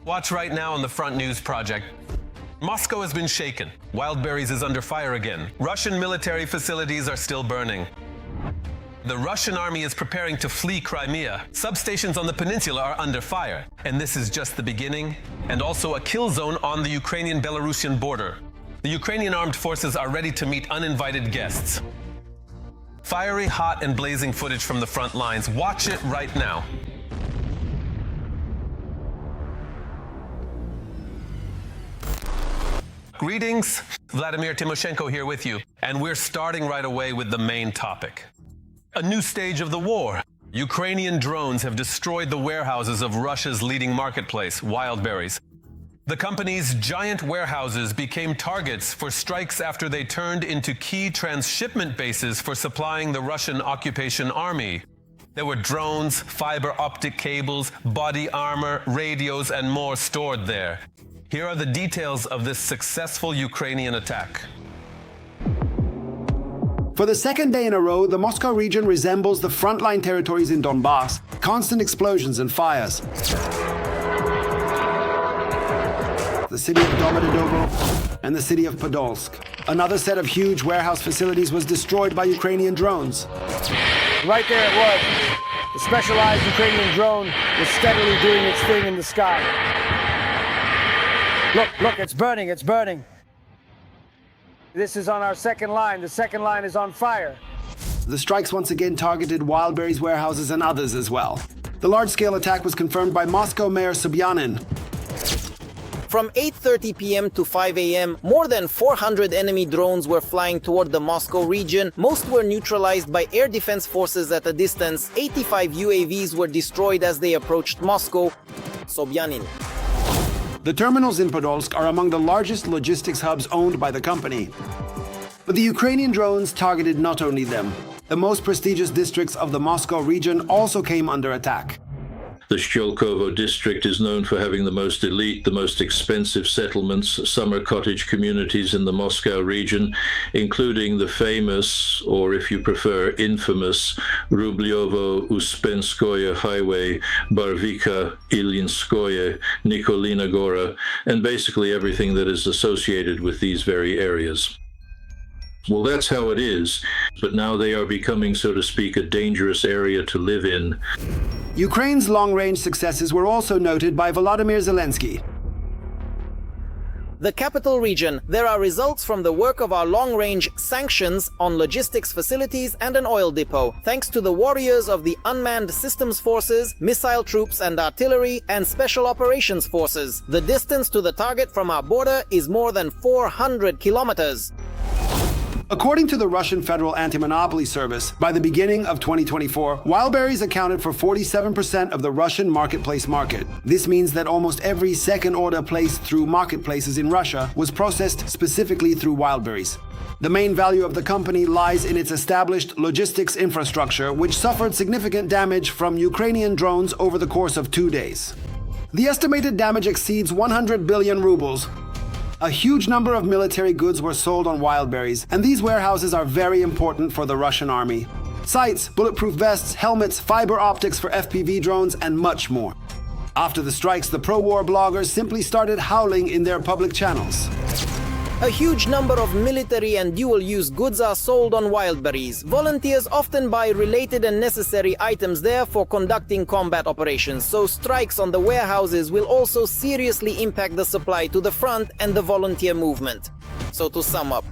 Watch right now on the Front News Project. Moscow has been shaken. Wildberries is under fire again. Russian military facilities are still burning. The Russian army is preparing to flee Crimea. Substations on the peninsula are under fire. And this is just the beginning, and also a kill zone on the Ukrainian-Belarusian border. The Ukrainian armed forces are ready to meet uninvited guests. Fiery, hot, and blazing footage from the front lines. Watch it right now. Greetings, Vladimir Timoshenko here with you, and we're starting right away with the main topic. A new stage of the war. Ukrainian drones have destroyed the warehouses of Russia's leading marketplace, Wildberries. The company's giant warehouses became targets for strikes after they turned into key transshipment bases for supplying the Russian occupation army. There were drones, fiber optic cables, body armor, radios, and more stored there. Here are the details of this successful Ukrainian attack. For the second day in a row, the Moscow region resembles the frontline territories in Donbass. Constant explosions and fires. The city of Domodedovo and the city of Podolsk. Another set of huge warehouse facilities was destroyed by Ukrainian drones. Right there it was. The specialized Ukrainian drone was steadily doing its thing in the sky. Look, it's burning, it's burning. This is on our second line. The second line is on fire. The strikes once again targeted Wildberries warehouses and others as well. The large-scale attack was confirmed by Moscow Mayor Sobyanin. From 8:30 p.m. to 5 a.m., more than 400 enemy drones were flying toward the Moscow region. Most were neutralized by air defense forces at a distance. 85 UAVs were destroyed as they approached Moscow. Sobyanin. The terminals in Podolsk are among the largest logistics hubs owned by the company. But the Ukrainian drones targeted not only them. The most prestigious districts of the Moscow region also came under attack. The Sholkovo district is known for having the most elite, the most expensive settlements, summer cottage communities in the Moscow region, including the famous, or if you prefer, infamous, Rublyovo-Uspenskoye Highway, Barvika, Ilinskoye, Nikolina Gora, and basically everything that is associated with these very areas. Well, that's how it is, but now they are becoming, so to speak, a dangerous area to live in. Ukraine's long-range successes were also noted by Volodymyr Zelensky. The capital region, there are results from the work of our long-range sanctions on logistics facilities and an oil depot, thanks to the warriors of the unmanned systems forces, missile troops and artillery, and special operations forces. The distance to the target from our border is more than 400 kilometers. According to the Russian Federal Anti-Monopoly Service, by the beginning of 2024, Wildberries accounted for 47% of the Russian marketplace market. This means that almost every second order placed through marketplaces in Russia was processed specifically through Wildberries. The main value of the company lies in its established logistics infrastructure, which suffered significant damage from Ukrainian drones over the course of 2 days. The estimated damage exceeds 100 billion rubles. A huge number of military goods were sold on Wildberries, and these warehouses are very important for the Russian army. Sights, bulletproof vests, helmets, fiber optics for FPV drones, and much more. After the strikes, the pro-war bloggers simply started howling in their public channels. A huge number of military and dual-use goods are sold on Wildberries. Volunteers often buy related and necessary items there for conducting combat operations, so strikes on the warehouses will also seriously impact the supply to the front and the volunteer movement. So to sum up,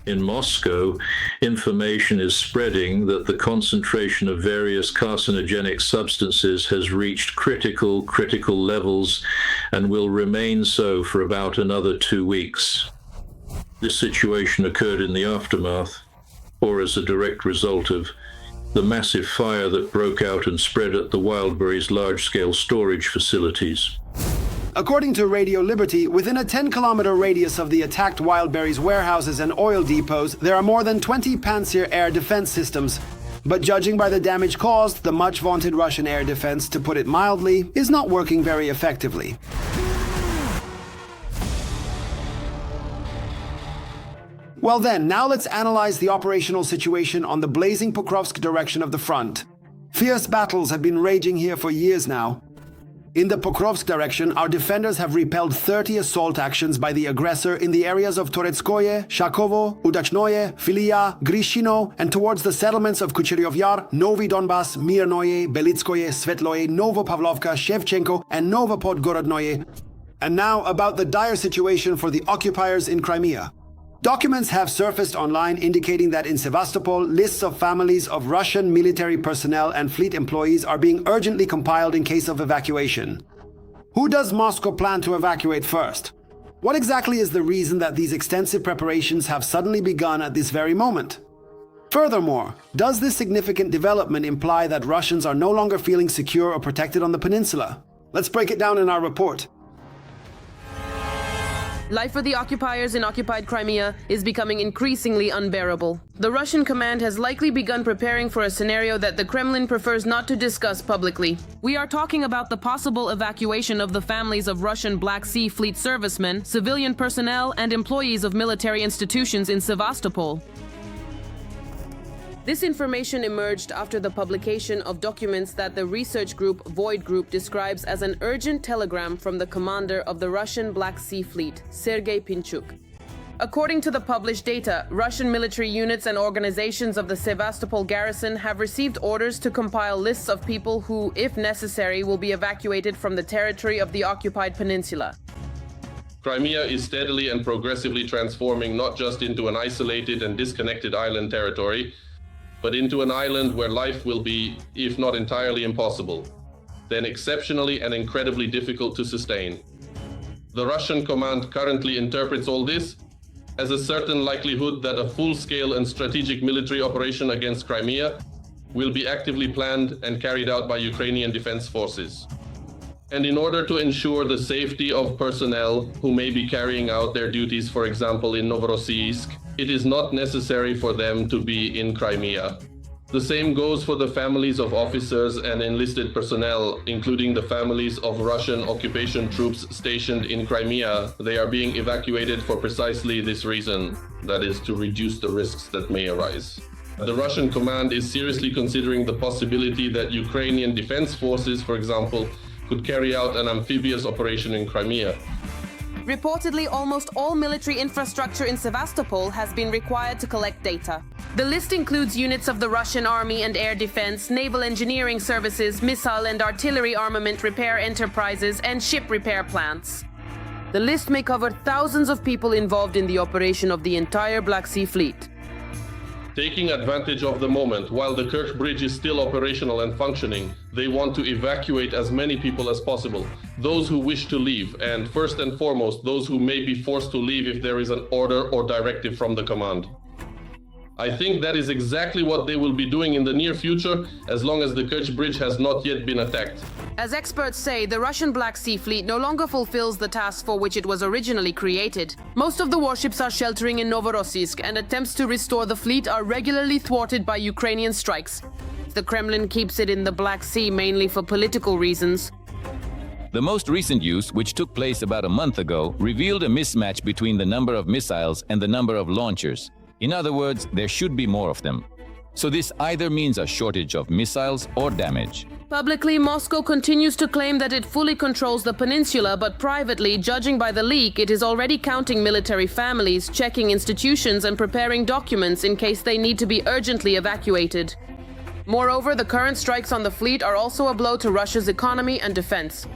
in Moscow, information is spreading that the concentration of various carcinogenic substances has reached critical levels and will remain so for about another 2 weeks. This situation occurred in the aftermath, or as a direct result of, the massive fire that broke out and spread at the Wildberries large-scale storage facilities. According to Radio Liberty, within a 10-kilometer radius of the attacked Wildberries warehouses and oil depots, there are more than 20 Pantsir air defense systems. But judging by the damage caused, the much-vaunted Russian air defense, to put it mildly, is not working very effectively. Well then, now let's analyze the operational situation on the blazing Pokrovsk direction of the front. Fierce battles have been raging here for years now. In the Pokrovsk direction, our defenders have repelled 30 assault actions by the aggressor in the areas of Toretskoye, Shakovo, Udachnoye, Filia, Grishino, and towards the settlements of Kucheryov Yar, Novi Donbass, Mirnoye, Belitskoye, Svetloye, Novopavlovka, Shevchenko, and Novopodgorodnoye. And now about the dire situation for the occupiers in Crimea. Documents have surfaced online indicating that in Sevastopol, lists of families of Russian military personnel and fleet employees are being urgently compiled in case of evacuation. Who does Moscow plan to evacuate first? What exactly is the reason that these extensive preparations have suddenly begun at this very moment? Furthermore, does this significant development imply that Russians are no longer feeling secure or protected on the peninsula? Let's break it down in our report. Life for the occupiers in occupied Crimea is becoming increasingly unbearable. The Russian command has likely begun preparing for a scenario that the Kremlin prefers not to discuss publicly. We are talking about the possible evacuation of the families of Russian Black Sea Fleet servicemen, civilian personnel, and employees of military institutions in Sevastopol. This information emerged after the publication of documents that the research group Void Group describes as an urgent telegram from the commander of the Russian Black Sea Fleet, Sergei Pinchuk. According to the published data, Russian military units and organizations of the Sevastopol garrison have received orders to compile lists of people who, if necessary, will be evacuated from the territory of the occupied peninsula. Crimea is steadily and progressively transforming not just into an isolated and disconnected island territory, but into an island where life will be, if not entirely impossible, then exceptionally and incredibly difficult to sustain. The Russian command currently interprets all this as a certain likelihood that a full-scale and strategic military operation against Crimea will be actively planned and carried out by Ukrainian defense forces. And in order to ensure the safety of personnel who may be carrying out their duties, for example, in Novorossiysk, it is not necessary for them to be in Crimea. The same goes for the families of officers and enlisted personnel, including the families of Russian occupation troops stationed in Crimea. They are being evacuated for precisely this reason, that is, to reduce the risks that may arise. The Russian command is seriously considering the possibility that Ukrainian defense forces, for example, could carry out an amphibious operation in Crimea. Reportedly, almost all military infrastructure in Sevastopol has been required to collect data. The list includes units of the Russian Army and Air Defense, naval engineering services, missile and artillery armament repair enterprises, and ship repair plants. The list may cover thousands of people involved in the operation of the entire Black Sea Fleet. Taking advantage of the moment, while the Kerch Bridge is still operational and functioning, they want to evacuate as many people as possible. Those who wish to leave, and first and foremost, those who may be forced to leave if there is an order or directive from the command. I think that is exactly what they will be doing in the near future, as long as the Kerch Bridge has not yet been attacked. As experts say, the Russian Black Sea Fleet no longer fulfills the task for which it was originally created. Most of the warships are sheltering in Novorossiysk, and attempts to restore the fleet are regularly thwarted by Ukrainian strikes. The Kremlin keeps it in the Black Sea mainly for political reasons. The most recent use, which took place about a month ago, revealed a mismatch between the number of missiles and the number of launchers. In other words, there should be more of them. So this either means a shortage of missiles or damage. Publicly, Moscow continues to claim that it fully controls the peninsula, but privately, judging by the leak, it is already counting military families, checking institutions, and preparing documents in case they need to be urgently evacuated. Moreover, the current strikes on the fleet are also a blow to Russia's economy and defense.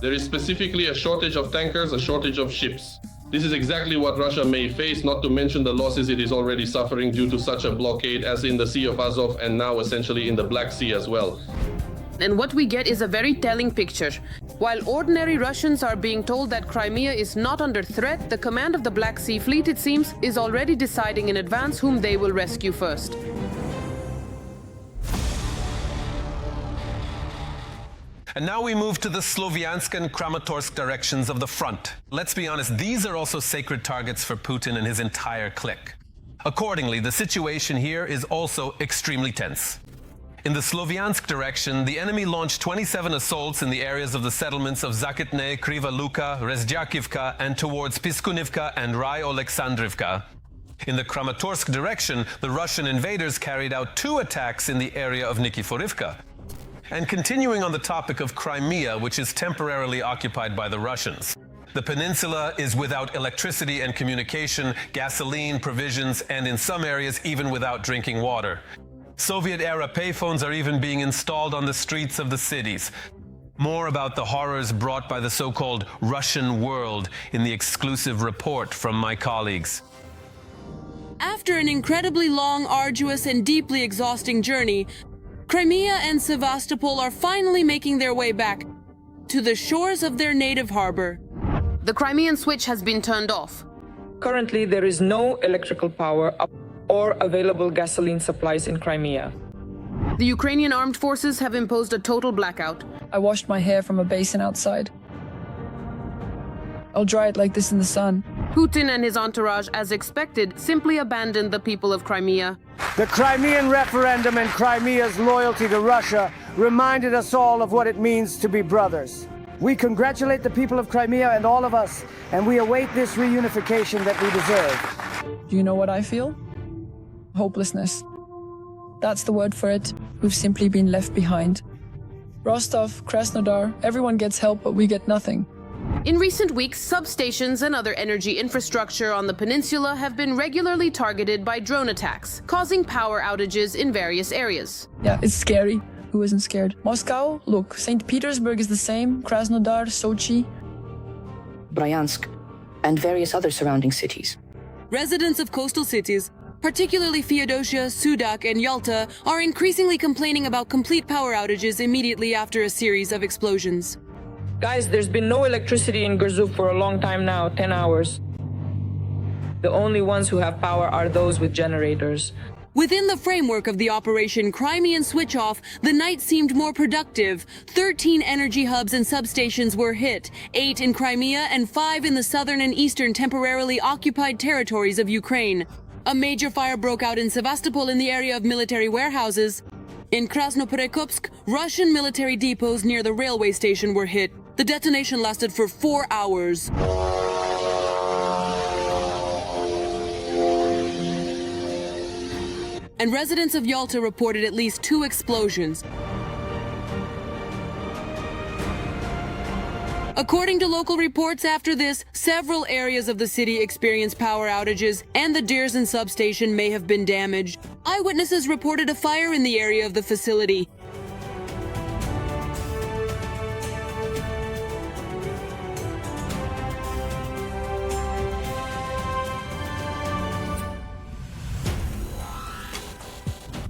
There is specifically a shortage of tankers, a shortage of ships. This is exactly what Russia may face, not to mention the losses it is already suffering due to such a blockade as in the Sea of Azov and now essentially in the Black Sea as well. And what we get is a very telling picture. While ordinary Russians are being told that Crimea is not under threat, the command of the Black Sea Fleet, it seems, is already deciding in advance whom they will rescue first. And now we move to the Sloviansk and Kramatorsk directions of the front. Let's be honest, these are also sacred targets for Putin and his entire clique. Accordingly, the situation here is also extremely tense. In the Sloviansk direction, the enemy launched 27 assaults in the areas of the settlements of Zakitne, Kriva Luka, Rezdyakivka, and towards Piskunivka and Rai Oleksandrivka. In the Kramatorsk direction, the Russian invaders carried out 2 attacks in the area of Nikiforivka. And continuing on the topic of Crimea, which is temporarily occupied by the Russians. The peninsula is without electricity and communication, gasoline, provisions, and in some areas even without drinking water. Soviet-era payphones are even being installed on the streets of the cities. More about the horrors brought by the so-called Russian world in the exclusive report from my colleagues. After an incredibly long, arduous, and deeply exhausting journey, Crimea and Sevastopol are finally making their way back to the shores of their native harbor. The Crimean switch has been turned off. Currently, there is no electrical power or available gasoline supplies in Crimea. The Ukrainian armed forces have imposed a total blackout. I washed my hair from a basin outside. I'll dry it like this in the sun. Putin and his entourage, as expected, simply abandoned the people of Crimea. The Crimean referendum and Crimea's loyalty to Russia reminded us all of what it means to be brothers. We congratulate the people of Crimea and all of us, and we await this reunification that we deserve. Do you know what I feel? Hopelessness. That's the word for it. We've simply been left behind. Rostov, Krasnodar, everyone gets help, but we get nothing. In recent weeks, substations and other energy infrastructure on the peninsula have been regularly targeted by drone attacks, causing power outages in various areas. Yeah, it's scary. Who isn't scared? Moscow? Look, St. Petersburg is the same, Krasnodar, Sochi. Bryansk, and various other surrounding cities. Residents of coastal cities, particularly Feodosia, Sudak, and Yalta, are increasingly complaining about complete power outages immediately after a series of explosions. Guys, there's been no electricity in Gurzuf for a long time now, 10 hours. The only ones who have power are those with generators. Within the framework of the Operation Crimean Switch Off, the night seemed more productive. 13 energy hubs and substations were hit, 8 in Crimea and 5 in the southern and eastern temporarily occupied territories of Ukraine. A major fire broke out in Sevastopol in the area of military warehouses. In Krasnoperekopsk, Russian military depots near the railway station were hit. The detonation lasted for 4 hours. And residents of Yalta reported at least 2 explosions. According to local reports after this, several areas of the city experienced power outages, and the Derzhin substation may have been damaged. Eyewitnesses reported a fire in the area of the facility.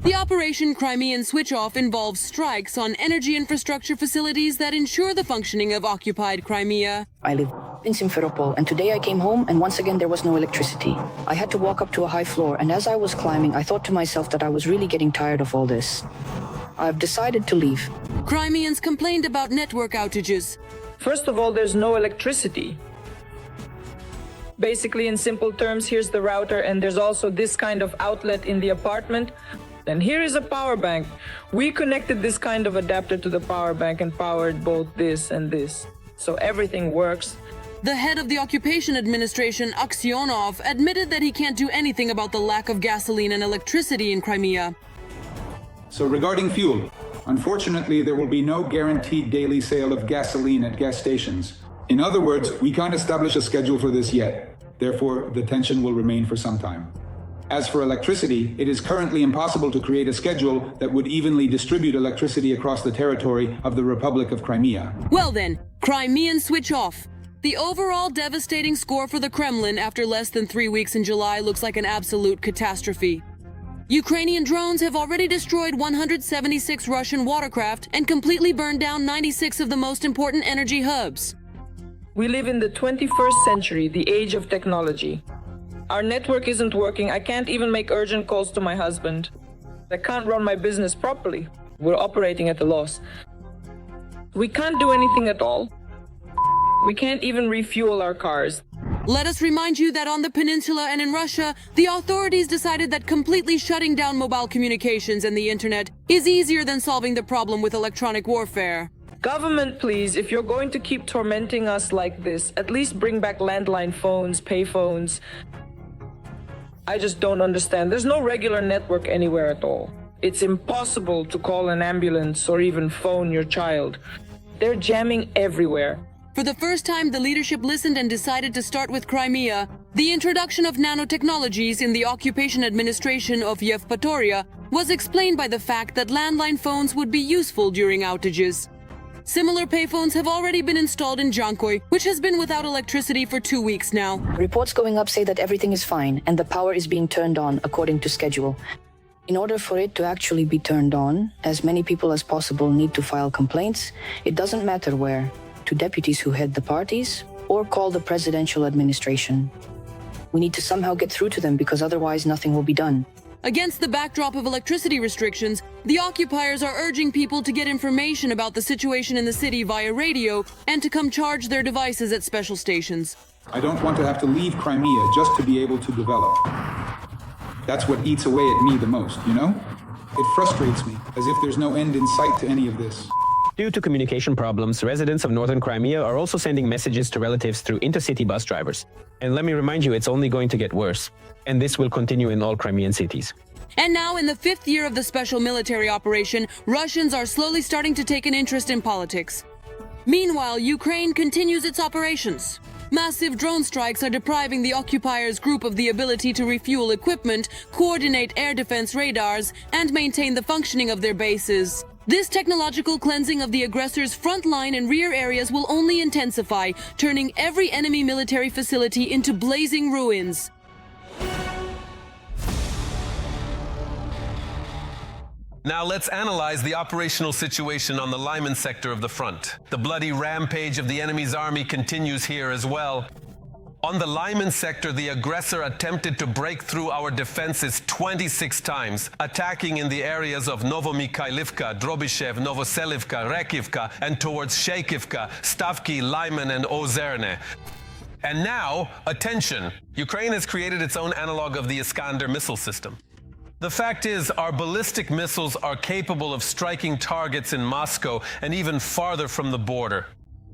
The Operation Crimean Switch-Off involves strikes on energy infrastructure facilities that ensure the functioning of occupied Crimea. I live in Simferopol, and today I came home and once again there was no electricity. I had to walk up to a high floor, and as I was climbing, I thought to myself that I was really getting tired of all this. I've decided to leave. Crimeans complained about network outages. First of all, there's no electricity. Basically, in simple terms, here's the router, and there's also this kind of outlet in the apartment. And here is a power bank. We connected this kind of adapter to the power bank and powered both this and this. So everything works. The head of the Occupation Administration, Aksionov, admitted that he can't do anything about the lack of gasoline and electricity in Crimea. So regarding fuel, unfortunately there will be no guaranteed daily sale of gasoline at gas stations. In other words, we can't establish a schedule for this yet. Therefore, the tension will remain for some time. As for electricity, it is currently impossible to create a schedule that would evenly distribute electricity across the territory of the Republic of Crimea. Well then, Crimean Switch Off. The overall devastating score for the Kremlin after less than 3 weeks in July looks like an absolute catastrophe. Ukrainian drones have already destroyed 176 Russian watercraft and completely burned down 96 of the most important energy hubs. We live in the 21st century, the age of technology. Our network isn't working. I can't even make urgent calls to my husband. I can't run my business properly. We're operating at a loss. We can't do anything at all. We can't even refuel our cars. Let us remind you that on the peninsula and in Russia, the authorities decided that completely shutting down mobile communications and the internet is easier than solving the problem with electronic warfare. Government, please, if you're going to keep tormenting us like this, at least bring back landline phones, payphones. I just don't understand. There's no regular network anywhere at all. It's impossible to call an ambulance or even phone your child. They're jamming everywhere. For the first time, the leadership listened and decided to start with Crimea. The introduction of nanotechnologies in the occupation administration of Yevpatoria was explained by the fact that landline phones would be useful during outages. Similar payphones have already been installed in Jankoy, which has been without electricity for 2 weeks now. Reports going up say that everything is fine and the power is being turned on according to schedule. In order for it to actually be turned on, as many people as possible need to file complaints. It doesn't matter where, to deputies who head the parties, or call the presidential administration. We need to somehow get through to them because otherwise nothing will be done. Against the backdrop of electricity restrictions, the occupiers are urging people to get information about the situation in the city via radio and to come charge their devices at special stations. I don't want to have to leave Crimea just to be able to develop. That's what eats away at me the most, you know? It frustrates me, as if there's no end in sight to any of this. Due to communication problems, residents of northern Crimea are also sending messages to relatives through intercity bus drivers. And let me remind you, it's only going to get worse. And this will continue in all Crimean cities. And now, in the 5th year of the special military operation, Russians are slowly starting to take an interest in politics. Meanwhile, Ukraine continues its operations. Massive drone strikes are depriving the occupiers group of the ability to refuel equipment, coordinate air defense radars, and maintain the functioning of their bases. This technological cleansing of the aggressors' front line and rear areas will only intensify, turning every enemy military facility into blazing ruins. Now let's analyze the operational situation on the Lyman sector of the front. The bloody rampage of the enemy's army continues here as well. On the Lyman sector, the aggressor attempted to break through our defenses 26 times, attacking in the areas of Novomikhailivka, Drobyshev, Novoselivka, Rekivka, and towards Sheikivka, Stavki, Lyman, and Ozerne. And now, attention, Ukraine has created its own analog of the Iskander missile system. The fact is, our ballistic missiles are capable of striking targets in Moscow and even farther from the border.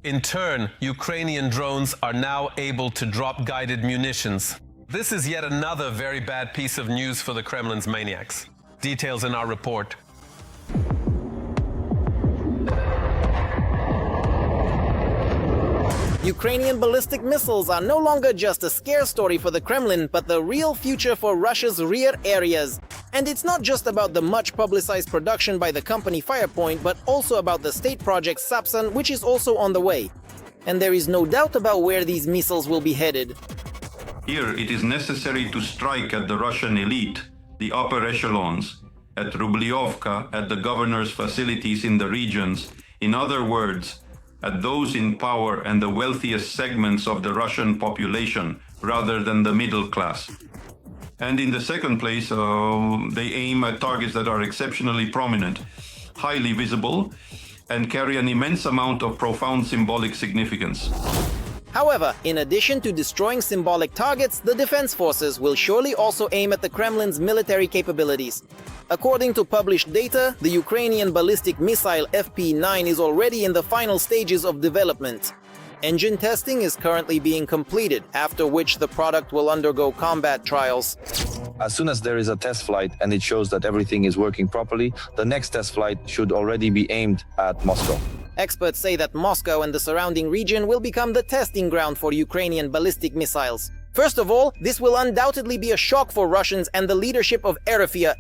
In turn, Ukrainian drones are now able to drop guided munitions. This is yet another very bad piece of news for the Kremlin's maniacs. Details in our report. Ukrainian ballistic missiles are no longer just a scare story for the Kremlin, but the real future for Russia's rear areas. And it's not just about the much publicized production by the company Firepoint, but also about the state project Sapsan, which is also on the way. And there is no doubt about where these missiles will be headed. Here it is necessary to strike at the Russian elite, the upper echelons, at Rubliovka, at the governor's facilities in the regions. In other words, at those in power and the wealthiest segments of the Russian population, rather than the middle class. And in the second place, they aim at targets that are exceptionally prominent, highly visible, and carry an immense amount of profound symbolic significance. However, in addition to destroying symbolic targets, the defense forces will surely also aim at the Kremlin's military capabilities. According to published data, the Ukrainian ballistic missile FP9 is already in the final stages of development. Engine testing is currently being completed, after which the product will undergo combat trials. As soon as there is a test flight and it shows that everything is working properly, the next test flight should already be aimed at Moscow. Experts say that Moscow and the surrounding region will become the testing ground for Ukrainian ballistic missiles. First of all, this will undoubtedly be a shock for Russians and the leadership of Erefia.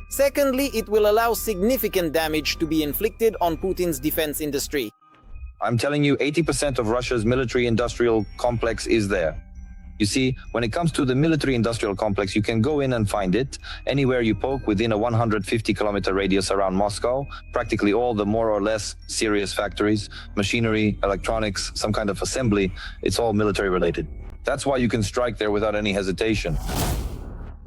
Secondly, it will allow significant damage to be inflicted on Putin's defense industry. I'm telling you, 80% of Russia's military-industrial complex is there. You see, when it comes to the military-industrial complex, you can go in and find it anywhere you poke within a 150-kilometer radius around Moscow. Practically all the more or less serious factories, machinery, electronics, some kind of assembly, it's all military-related. That's why you can strike there without any hesitation.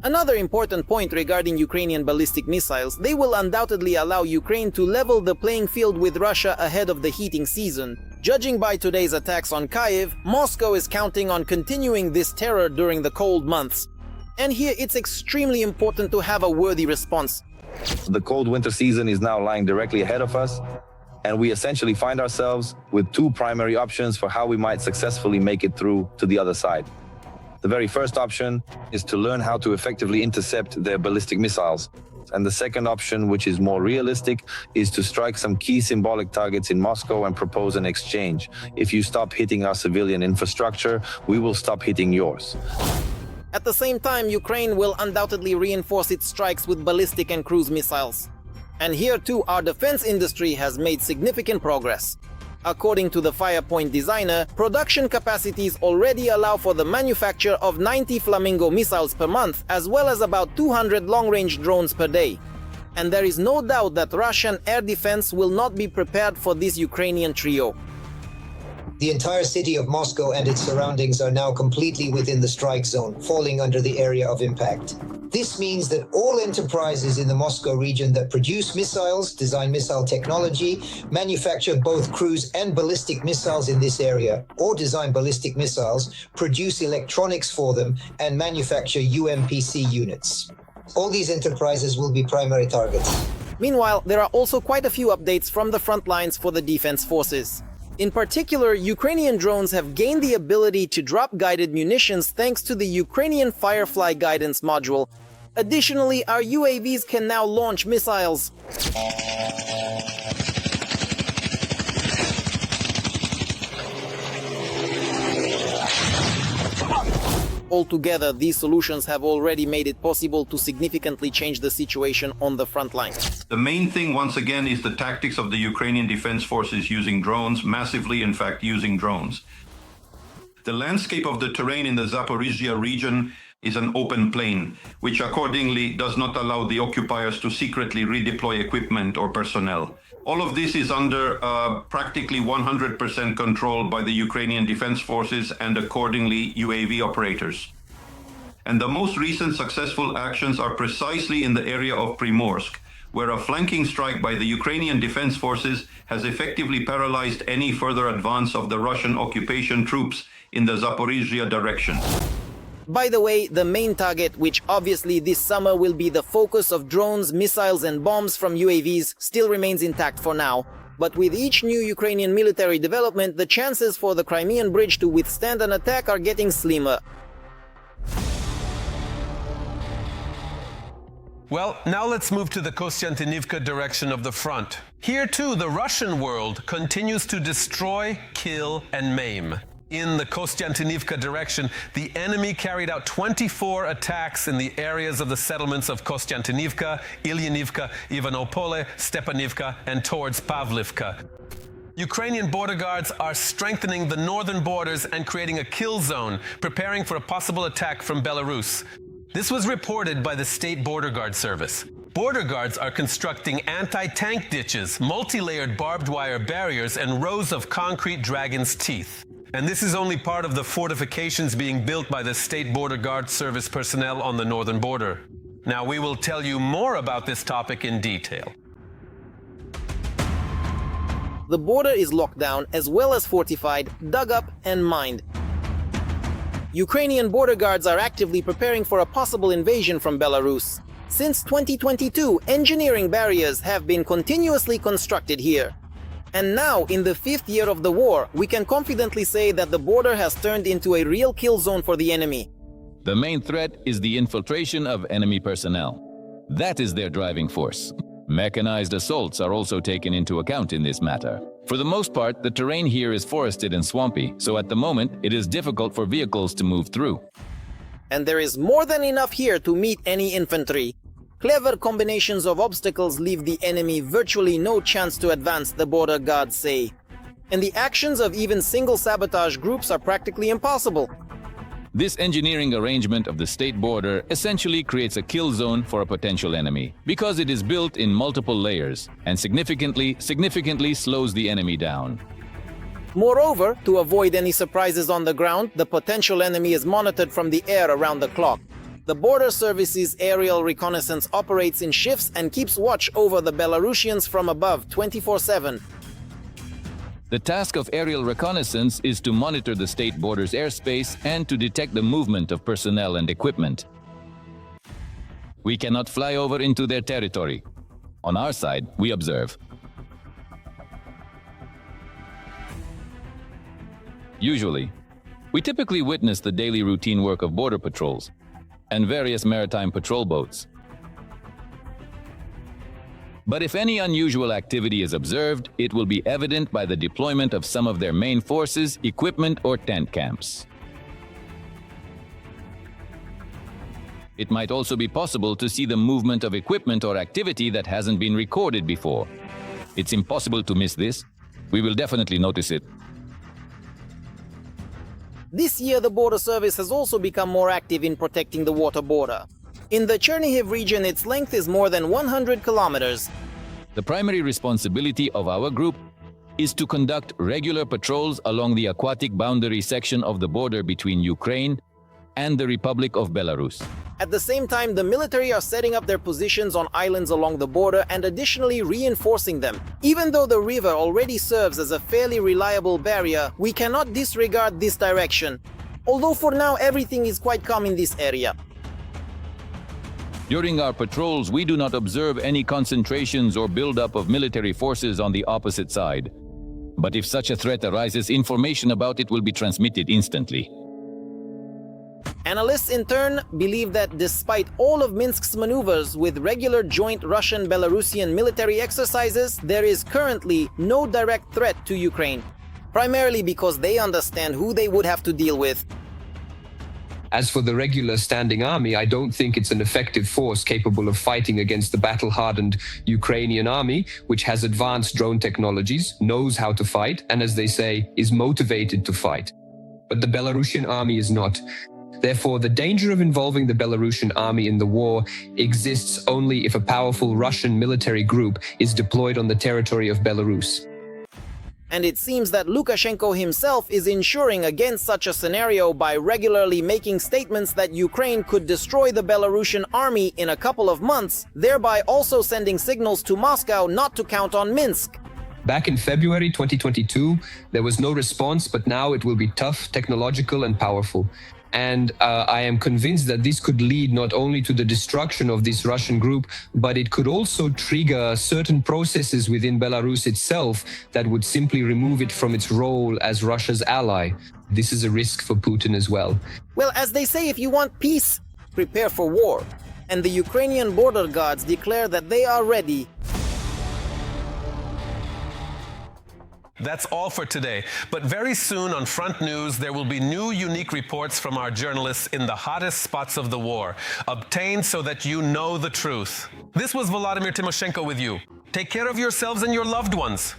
Another important point regarding Ukrainian ballistic missiles, they will undoubtedly allow Ukraine to level the playing field with Russia ahead of the heating season. Judging by today's attacks on Kyiv, Moscow is counting on continuing this terror during the cold months. And here it's extremely important to have a worthy response. The cold winter season is now lying directly ahead of us. and we essentially find ourselves with two primary options for how we might successfully make it through to the other side. The very first option is to learn how to effectively intercept their ballistic missiles. And the second option, which is more realistic, is to strike some key symbolic targets in Moscow and propose an exchange. If you stop hitting our civilian infrastructure, we will stop hitting yours. At the same time, Ukraine will undoubtedly reinforce its strikes with ballistic and cruise missiles. And here too, our defense industry has made significant progress. According to the Firepoint designer, production capacities already allow for the manufacture of 90 Flamingo missiles per month, as well as about 200 long-range drones per day. And there is no doubt that Russian air defense will not be prepared for this Ukrainian trio. The entire city of Moscow and its surroundings are now completely within the strike zone, falling under the area of impact. This means that all enterprises in the Moscow region that produce missiles, design missile technology, manufacture both cruise and ballistic missiles in this area, or design ballistic missiles, produce electronics for them, and manufacture UMPC units. All these enterprises will be primary targets. Meanwhile, there are also quite a few updates from the front lines for the defense forces. In particular, Ukrainian drones have gained the ability to drop guided munitions thanks to the Ukrainian Firefly guidance module. Additionally, our UAVs can now launch missiles. Altogether, these solutions have already made it possible to significantly change the situation on the front line. The main thing, once again, is the tactics of the Ukrainian Defense Forces using drones, massively, in fact, using drones. The landscape of the terrain in the Zaporizhia region is an open plain, which accordingly does not allow the occupiers to secretly redeploy equipment or personnel. All of this is under practically 100% control by the Ukrainian Defense Forces and accordingly UAV operators. And the most recent successful actions are precisely in the area of Primorsk, where a flanking strike by the Ukrainian Defense Forces has effectively paralyzed any further advance of the Russian occupation troops in the Zaporizhia direction. By the way, the main target, which obviously this summer will be the focus of drones, missiles and bombs from UAVs, still remains intact for now. But with each new Ukrainian military development, the chances for the Crimean bridge to withstand an attack are getting slimmer. Well, now let's move to the Kostyantynivka direction of the front. Here too, the Russian world continues to destroy, kill and maim. In the Kostyantynivka direction, the enemy carried out 24 attacks in the areas of the settlements of Kostyantynivka, Ilyanivka, Ivanopole, Stepanivka, and towards Pavlivka. Ukrainian border guards are strengthening the northern borders and creating a kill zone, preparing for a possible attack from Belarus. This was reported by the State Border Guard Service. Border guards are constructing anti-tank ditches, multi-layered barbed wire barriers, and rows of concrete dragon's teeth. And this is only part of the fortifications being built by the State Border Guard Service personnel on the northern border. Now, we will tell you more about this topic in detail. The border is locked down as well as fortified, dug up and mined. Ukrainian border guards are actively preparing for a possible invasion from Belarus. Since 2022, engineering barriers have been continuously constructed here. And now, in the 5th year of the war, we can confidently say that the border has turned into a real kill zone for the enemy. The main threat is the infiltration of enemy personnel. That is their driving force. Mechanized assaults are also taken into account in this matter. For the most part, the terrain here is forested and swampy, so at the moment it is difficult for vehicles to move through. And there is more than enough here to meet any infantry. Clever combinations of obstacles leave the enemy virtually no chance to advance, the border guards say. And the actions of even single sabotage groups are practically impossible. This engineering arrangement of the state border essentially creates a kill zone for a potential enemy, because it is built in multiple layers and significantly slows the enemy down. Moreover, to avoid any surprises on the ground, the potential enemy is monitored from the air around the clock. The Border Service's aerial reconnaissance operates in shifts and keeps watch over the Belarusians from above 24/7. The task of aerial reconnaissance is to monitor the state border's airspace and to detect the movement of personnel and equipment. We cannot fly over into their territory. On our side, we observe. usually. We typically witness the daily routine work of border patrols and various maritime patrol boats. But if any unusual activity is observed, it will be evident by the deployment of some of their main forces, equipment, or tent camps. It might also be possible to see the movement of equipment or activity that hasn't been recorded before. It's impossible to miss this. We will definitely notice it. This year, the border service has also become more active in protecting the water border. In the Chernihiv region, its length is more than 100 kilometers. The primary responsibility of our group is to conduct regular patrols along the aquatic boundary section of the border between Ukraine and the Republic of Belarus. At the same time, the military are setting up their positions on islands along the border and additionally reinforcing them. Even though the river already serves as a fairly reliable barrier, we cannot disregard this direction. Although for now everything is quite calm in this area. During our patrols, we do not observe any concentrations or buildup of military forces on the opposite side. But if such a threat arises, information about it will be transmitted instantly. Analysts in turn believe that despite all of Minsk's maneuvers with regular joint Russian-Belarusian military exercises, there is currently no direct threat to Ukraine, primarily because they understand who they would have to deal with. As for the regular standing army, I don't think it's an effective force capable of fighting against the battle-hardened Ukrainian army, which has advanced drone technologies, knows how to fight, and as they say, is motivated to fight. But the Belarusian army is not. Therefore, the danger of involving the Belarusian army in the war exists only if a powerful Russian military group is deployed on the territory of Belarus. And it seems that Lukashenko himself is ensuring against such a scenario by regularly making statements that Ukraine could destroy the Belarusian army in a couple of months, thereby also sending signals to Moscow not to count on Minsk. Back in February 2022, there was no response, but now it will be tough, technological, and powerful. And I am convinced that this could lead not only to the destruction of this Russian group, but it could also trigger certain processes within Belarus itself that would simply remove it from its role as Russia's ally. This is a risk for Putin as well. Well, as they say, if you want peace, prepare for war. And the Ukrainian border guards declare that they are ready. That's all for today, but very soon on Front News there will be new unique reports from our journalists in the hottest spots of the war, obtained so that you know the truth. This was Volodymyr Tymoshenko with you. Take care of yourselves and your loved ones.